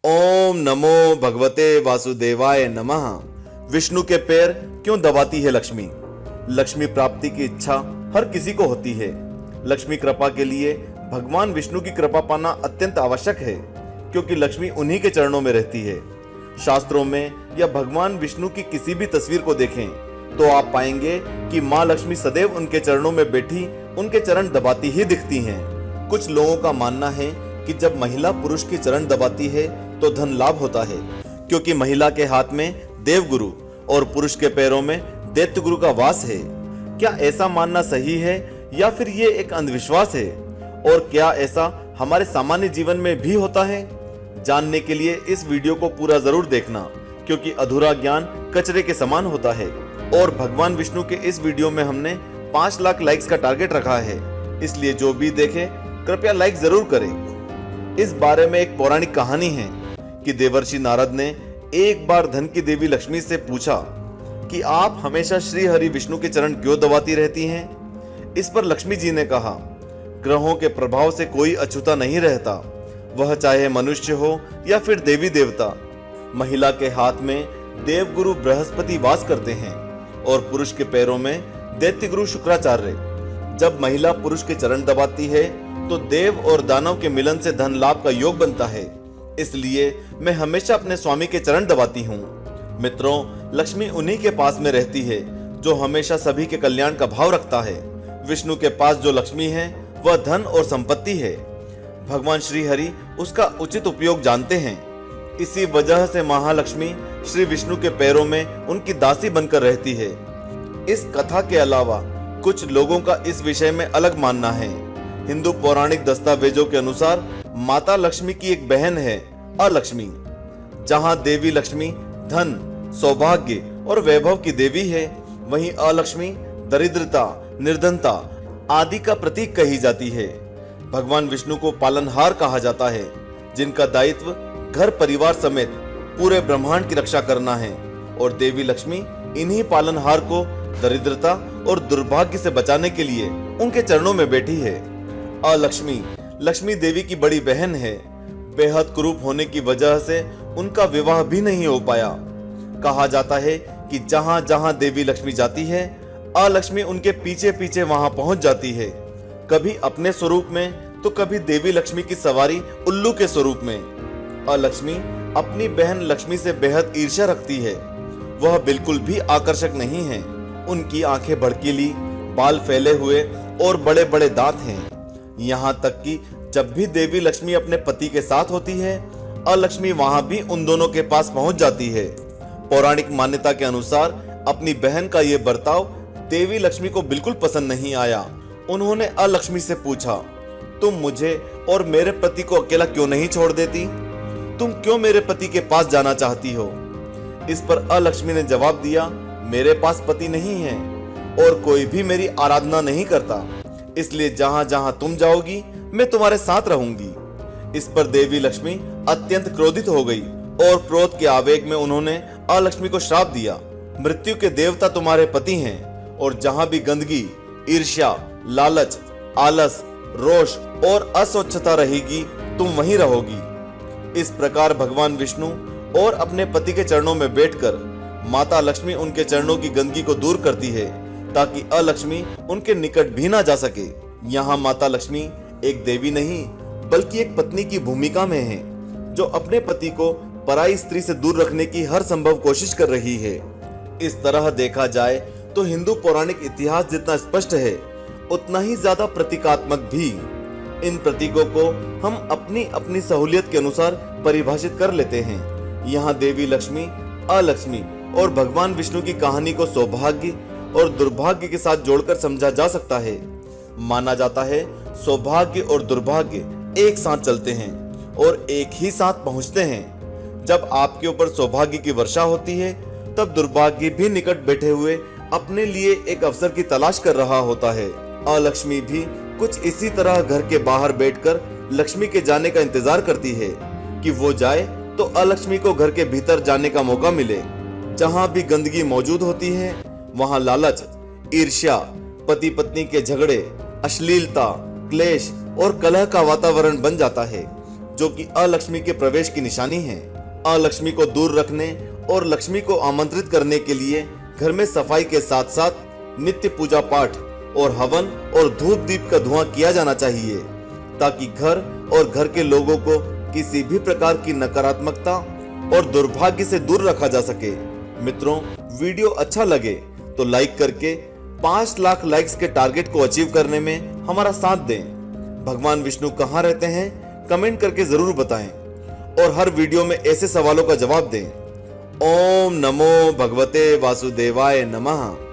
ओम नमो भगवते वासुदेवाय नमः। विष्णु के पैर क्यों दबाती है लक्ष्मी? लक्ष्मी प्राप्ति की इच्छा हर किसी को होती है। लक्ष्मी कृपा के लिए भगवान विष्णु की कृपा पाना अत्यंत आवश्यक है, क्योंकि लक्ष्मी उन्हीं के चरणों में रहती है। शास्त्रों में या भगवान विष्णु की किसी भी तस्वीर को देखें तो आप पाएंगे कि माँ लक्ष्मी सदैव उनके चरणों में बैठी उनके चरण दबाती ही दिखती हैं। कुछ लोगों का मानना है कि जब महिला पुरुष के चरण दबाती है तो धन लाभ होता है, क्योंकि महिला के हाथ में देवगुरु और पुरुष के पैरों में दैत्य गुरु का वास है। क्या ऐसा मानना सही है या फिर ये एक अंधविश्वास है? और क्या ऐसा हमारे सामान्य जीवन में भी होता है? जानने के लिए इस वीडियो को पूरा जरूर देखना, क्योंकि अधूरा ज्ञान कचरे के समान होता है। और भगवान विष्णु के इस वीडियो में हमने 5 लाख लाइक्स का टारगेट रखा है, इसलिए जो भी देखे कृपया लाइक जरूर करें। इस बारे में एक पौराणिक कहानी है कि देवर्षि नारद ने एक बार धन की देवी लक्ष्मी से पूछा कि आप हमेशा श्री हरि विष्णु के चरण क्यों दबाती रहती हैं? इस पर लक्ष्मी जी ने कहा, ग्रहों के प्रभाव से कोई अछूता नहीं रहता, वह चाहे मनुष्य हो या फिर देवी देवता। महिला के हाथ में देवगुरु बृहस्पति वास करते हैं और पुरुष के पैरों में दैत्य गुरु शुक्राचार्य। जब महिला पुरुष के चरण दबाती है तो देव और दानव के मिलन से धन लाभ का योग बनता है। इसलिए मैं हमेशा अपने स्वामी के चरण दबाती हूँ। मित्रों, लक्ष्मी उन्हीं के पास में रहती है जो हमेशा सभी के कल्याण का भाव रखता है। विष्णु के पास जो लक्ष्मी है वह धन और संपत्ति है। भगवान श्री हरि उसका उचित उपयोग जानते हैं। इसी वजह से महालक्ष्मी श्री विष्णु के पैरों में उनकी दासी बनकर रहती है। इस कथा के अलावा कुछ लोगों का इस विषय में अलग मानना है। हिंदू पौराणिक दस्तावेजों के अनुसार माता लक्ष्मी की एक बहन है अलक्ष्मी। जहां देवी लक्ष्मी धन, सौभाग्य और वैभव की देवी है, वहीं अलक्ष्मी दरिद्रता, निर्धनता आदि का प्रतीक कही जाती है। भगवान विष्णु को पालनहार कहा जाता है, जिनका दायित्व घर परिवार समेत पूरे ब्रह्मांड की रक्षा करना है। और देवी लक्ष्मी इन्हीं पालनहार को दरिद्रता और दुर्भाग्य से बचाने के लिए उनके चरणों में बैठी है। अलक्ष्मी लक्ष्मी देवी की बड़ी बहन है। बेहद कुरूप होने की वजह से उनका विवाह भी नहीं हो पाया। कहा जाता है कि जहां जहां देवी लक्ष्मी जाती है, अलक्ष्मी उनके पीछे पीछे वहां पहुंच जाती है, कभी अपने स्वरूप में तो कभी देवी लक्ष्मी की सवारी उल्लू के स्वरूप में। अलक्ष्मी अपनी बहन लक्ष्मी से बेहद ईर्ष्या रखती है। वह बिल्कुल भी आकर्षक नहीं है। उनकी आंखें भड़कीली, बाल फैले हुए और बड़े बड़े दांत हैं। यहाँ तक कि जब भी देवी लक्ष्मी अपने पति के साथ होती है, अलक्ष्मी वहां भी उन दोनों के पास पहुंच जाती है। पौराणिक मान्यता के अनुसार अपनी बहन का यह बर्ताव देवी लक्ष्मी को बिल्कुल पसंद नहीं आया। उन्होंने अलक्ष्मी से पूछा, तुम मुझे और मेरे पति को अकेला क्यों नहीं छोड़ देती? तुम क्यों मेरे पति के पास जाना चाहती हो? इस पर अलक्ष्मी ने जवाब दिया, मेरे पास पति नहीं है और कोई भी मेरी आराधना नहीं करता, इसलिए जहां जहां तुम जाओगी मैं तुम्हारे साथ रहूंगी। इस पर देवी लक्ष्मी अत्यंत क्रोधित हो गई और क्रोध के आवेग में उन्होंने अलक्ष्मी को श्राप दिया, मृत्यु के देवता तुम्हारे पति हैं और जहां भी गंदगी, ईर्ष्या, लालच, आलस, रोष और अस्वच्छता रहेगी तुम वहीं रहोगी। इस प्रकार भगवान विष्णु और अपने पति के चरणों में बैठकर माता लक्ष्मी उनके चरणों की गंदगी को दूर करती है, ताकि अलक्ष्मी उनके निकट भी ना जा सके। यहाँ माता लक्ष्मी एक देवी नहीं बल्कि एक पत्नी की भूमिका में है, जो अपने पति को पराई स्त्री से दूर रखने की हर संभव कोशिश कर रही है। इस तरह देखा जाए तो हिंदू पौराणिक इतिहास जितना स्पष्ट है, उतना ही ज्यादा प्रतीकात्मक भी। इन प्रतीकों को हम अपनी अपनी सहूलियत के अनुसार परिभाषित कर लेते हैं। यहाँ देवी लक्ष्मी, अलक्ष्मी और भगवान विष्णु की कहानी को सौभाग्य और दुर्भाग्य के साथ जोड़कर समझा जा सकता है। माना जाता है सौभाग्य और दुर्भाग्य एक साथ चलते हैं और एक ही साथ पहुंचते हैं। जब आपके ऊपर सौभाग्य की वर्षा होती है, तब दुर्भाग्य भी निकट बैठे हुए अपने लिए एक अवसर की तलाश कर रहा होता है। अलक्ष्मी भी कुछ इसी तरह घर के बाहर बैठकर लक्ष्मी के जाने का इंतजार करती है कि वो जाए तो अलक्ष्मी को घर के भीतर जाने का मौका मिले। जहां भी गंदगी मौजूद होती है, वहां लालच, ईर्ष्या, पति पत्नी के झगड़े, अश्लीलता, क्लेश और कलह का वातावरण बन जाता है। जो कि अलक्ष्मी के प्रवेश की निशानी है। अलक्ष्मी को दूर रखने और लक्ष्मी को आमंत्रित करने के लिए घर में सफाई के साथ साथ नित्य पूजा पाठ और हवन और धूप दीप का धुआं किया जाना चाहिए, ताकि घर और घर के लोगों को किसी भी प्रकार की नकारात्मकता और दुर्भाग्य से दूर रखा जा सके। मित्रों, वीडियो अच्छा लगे तो लाइक करके 5 लाख लाइक्स के टारगेट को अचीव करने में हमारा साथ दें। भगवान विष्णु कहाँ रहते हैं कमेंट करके जरूर बताएं और हर वीडियो में ऐसे सवालों का जवाब दें। ओम नमो भगवते वासुदेवाय नमः।